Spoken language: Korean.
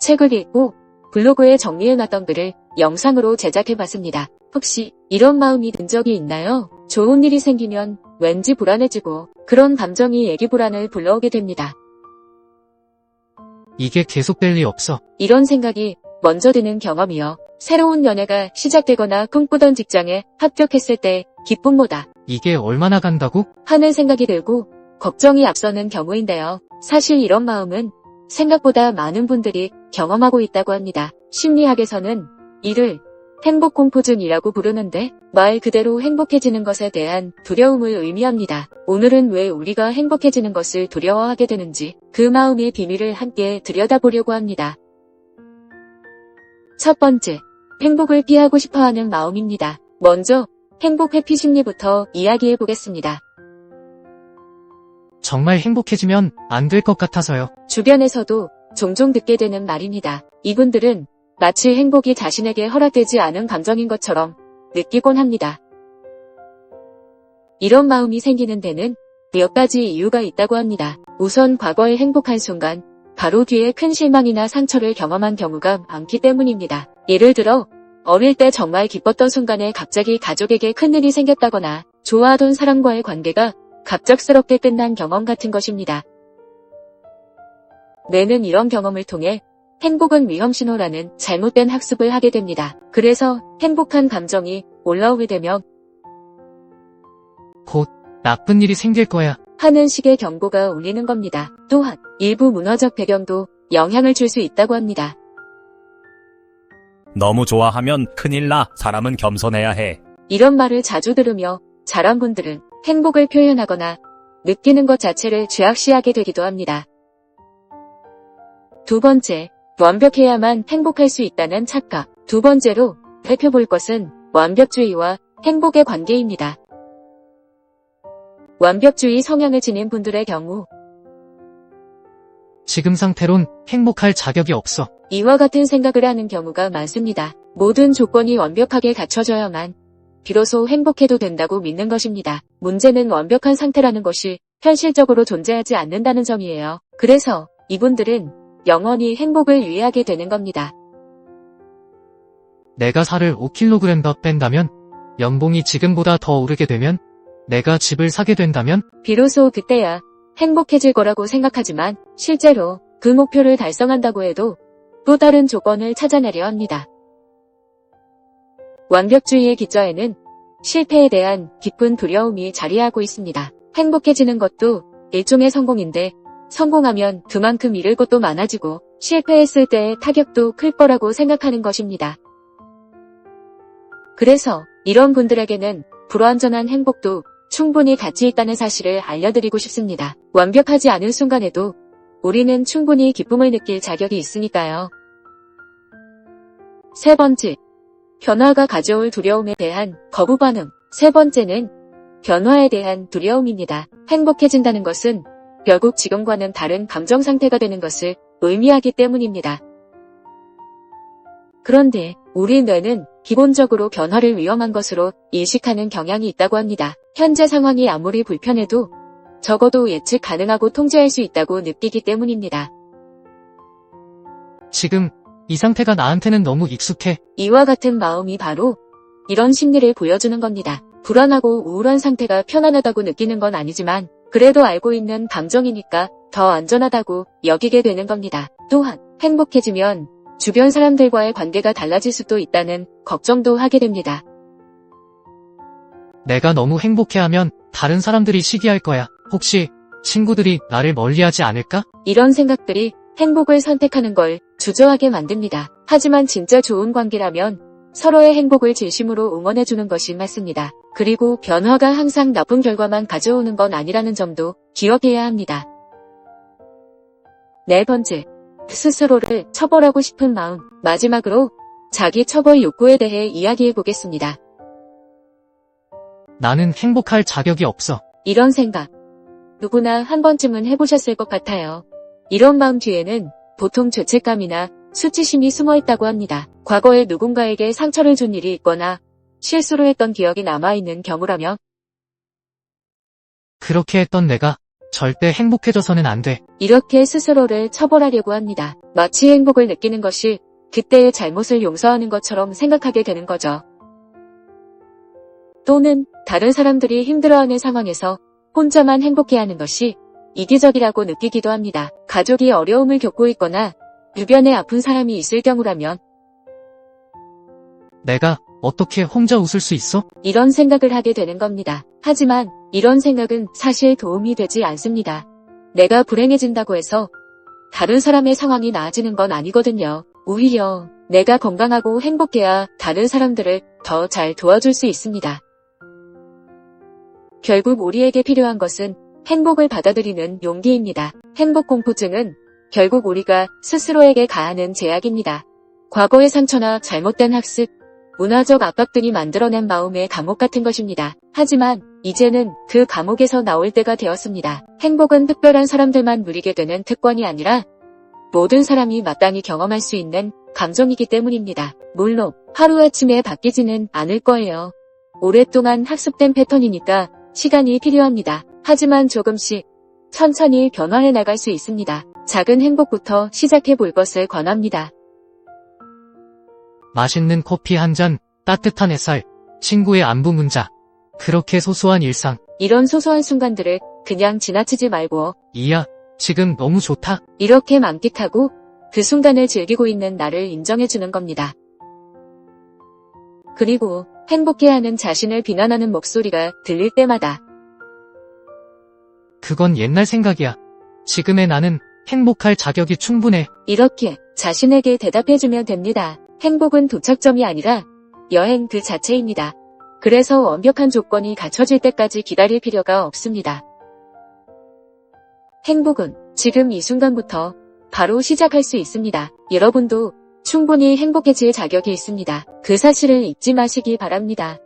책을 읽고 블로그에 정리해놨던 글을 영상으로 제작해봤습니다. 혹시 이런 마음이 든 적이 있나요? 좋은 일이 생기면 왠지 불안해지고 그런 감정이 애기 불안을 불러오게 됩니다. 이게 계속될 리 없어. 이런 생각이 먼저 드는 경험이요. 새로운 연애가 시작되거나 꿈꾸던 직장에 합격했을 때 기쁨보다 이게 얼마나 간다고? 하는 생각이 들고 걱정이 앞서는 경우인데요. 사실 이런 마음은 생각보다 많은 분들이 경험하고 있다고 합니다. 심리학에서는 이를 행복공포증이라고 부르는데 말 그대로 행복해지는 것에 대한 두려움을 의미합니다. 오늘은 왜 우리가 행복해지는 것을 두려워하게 되는지 그 마음의 비밀을 함께 들여다보려고 합니다. 첫 번째, 행복을 피하고 싶어하는 마음입니다. 먼저 행복 회피 심리부터 이야기해 보겠습니다. 정말 행복해지면 안 될 것 같아서요. 주변에서도 종종 듣게 되는 말입니다. 이분들은 마치 행복이 자신에게 허락되지 않은 감정인 것처럼 느끼곤 합니다. 이런 마음이 생기는 데는 몇 가지 이유가 있다고 합니다. 우선 과거에 행복한 순간 바로 뒤에 큰 실망이나 상처를 경험한 경우가 많기 때문입니다. 예를 들어 어릴 때 정말 기뻤던 순간에 갑자기 가족에게 큰일이 생겼다거나 좋아하던 사람과의 관계가 갑작스럽게 끝난 경험 같은 것입니다. 뇌는 이런 경험을 통해 행복은 위험신호라는 잘못된 학습을 하게 됩니다. 그래서 행복한 감정이 올라오게 되면 곧 나쁜 일이 생길 거야. 하는 식의 경고가 울리는 겁니다. 또한 일부 문화적 배경도 영향을 줄 수 있다고 합니다. 너무 좋아하면 큰일 나. 사람은 겸손해야 해. 이런 말을 자주 들으며 자란 분들은 행복을 표현하거나 느끼는 것 자체를 죄악시하게 되기도 합니다. 두 번째, 완벽해야만 행복할 수 있다는 착각. 두 번째로 살펴볼 것은 완벽주의와 행복의 관계입니다. 완벽주의 성향을 지닌 분들의 경우 지금 상태론 행복할 자격이 없어. 이와 같은 생각을 하는 경우가 많습니다. 모든 조건이 완벽하게 갖춰져야만 비로소 행복해도 된다고 믿는 것입니다. 문제는 완벽한 상태라는 것이 현실적으로 존재하지 않는다는 점이에요. 그래서 이분들은 영원히 행복을 유예하게 되는 겁니다. 내가 살을 5kg 더 뺀다면, 연봉이 지금보다 더 오르게 되면, 내가 집을 사게 된다면, 비로소 그때야 행복해질 거라고 생각하지만 실제로 그 목표를 달성한다고 해도 또 다른 조건을 찾아내려 합니다. 완벽주의의 기저에는 실패에 대한 깊은 두려움이 자리하고 있습니다. 행복해지는 것도 일종의 성공인데 성공하면 그만큼 잃을 것도 많아지고 실패했을 때의 타격도 클 거라고 생각하는 것입니다. 그래서 이런 분들에게는 불완전한 행복도 충분히 가치 있다는 사실을 알려드리고 싶습니다. 완벽하지 않은 순간에도 우리는 충분히 기쁨을 느낄 자격이 있으니까요. 세 번째, 변화가 가져올 두려움에 대한 거부 반응. 세 번째는 변화에 대한 두려움입니다. 행복해진다는 것은 결국 지금과는 다른 감정 상태가 되는 것을 의미하기 때문입니다. 그런데 우리 뇌는 기본적으로 변화를 위험한 것으로 인식하는 경향이 있다고 합니다. 현재 상황이 아무리 불편해도 적어도 예측 가능하고 통제할 수 있다고 느끼기 때문입니다. 지금 이 상태가 나한테는 너무 익숙해. 이와 같은 마음이 바로 이런 심리를 보여주는 겁니다. 불안하고 우울한 상태가 편안하다고 느끼는 건 아니지만 그래도 알고 있는 감정이니까 더 안전하다고 여기게 되는 겁니다. 또한 행복해지면 주변 사람들과의 관계가 달라질 수도 있다는 걱정도 하게 됩니다. 내가 너무 행복해하면 다른 사람들이 시기할 거야. 혹시 친구들이 나를 멀리하지 않을까? 이런 생각들이 행복을 선택하는 걸 주저하게 만듭니다. 하지만 진짜 좋은 관계라면 서로의 행복을 진심으로 응원해주는 것이 맞습니다. 그리고 변화가 항상 나쁜 결과만 가져오는 건 아니라는 점도 기억해야 합니다. 네 번째, 스스로를 처벌하고 싶은 마음. 마지막으로 자기 처벌 욕구에 대해 이야기해 보겠습니다. 나는 행복할 자격이 없어. 이런 생각 누구나 한 번쯤은 해보셨을 것 같아요. 이런 마음 뒤에는 보통 죄책감이나 수치심이 숨어 있다고 합니다. 과거에 누군가에게 상처를 준 일이 있거나 실수로 했던 기억이 남아있는 경우라면 그렇게 했던 내가 절대 행복해져서는 안 돼. 이렇게 스스로를 처벌하려고 합니다. 마치 행복을 느끼는 것이 그때의 잘못을 용서하는 것처럼 생각하게 되는 거죠. 또는 다른 사람들이 힘들어하는 상황에서 혼자만 행복해하는 것이 이기적이라고 느끼기도 합니다. 가족이 어려움을 겪고 있거나 주변에 아픈 사람이 있을 경우라면 내가 어떻게 혼자 웃을 수 있어? 이런 생각을 하게 되는 겁니다. 하지만 이런 생각은 사실 도움이 되지 않습니다. 내가 불행해진다고 해서 다른 사람의 상황이 나아지는 건 아니거든요. 오히려 내가 건강하고 행복해야 다른 사람들을 더 잘 도와줄 수 있습니다. 결국 우리에게 필요한 것은 행복을 받아들이는 용기입니다. 행복공포증은 결국 우리가 스스로에게 가하는 제약입니다. 과거의 상처나 잘못된 학습, 문화적 압박 등이 만들어낸 마음의 감옥 같은 것입니다. 하지만 이제는 그 감옥에서 나올 때가 되었습니다. 행복은 특별한 사람들만 누리게 되는 특권이 아니라 모든 사람이 마땅히 경험할 수 있는 감정이기 때문입니다. 물론 하루아침에 바뀌지는 않을 거예요. 오랫동안 학습된 패턴이니까 시간이 필요합니다. 하지만 조금씩 천천히 변화해 나갈 수 있습니다. 작은 행복부터 시작해 볼 것을 권합니다. 맛있는 커피 한 잔, 따뜻한 햇살, 친구의 안부 문자. 그렇게 소소한 일상. 이런 소소한 순간들을 그냥 지나치지 말고 이야, 지금 너무 좋다. 이렇게 만끽하고 그 순간을 즐기고 있는 나를 인정해주는 겁니다. 그리고 행복해하는 자신을 비난하는 목소리가 들릴 때마다 그건 옛날 생각이야. 지금의 나는 행복할 자격이 충분해. 이렇게 자신에게 대답해주면 됩니다. 행복은 도착점이 아니라 여행 그 자체입니다. 그래서 완벽한 조건이 갖춰질 때까지 기다릴 필요가 없습니다. 행복은 지금 이 순간부터 바로 시작할 수 있습니다. 여러분도 충분히 행복해질 자격이 있습니다. 그 사실을 잊지 마시기 바랍니다.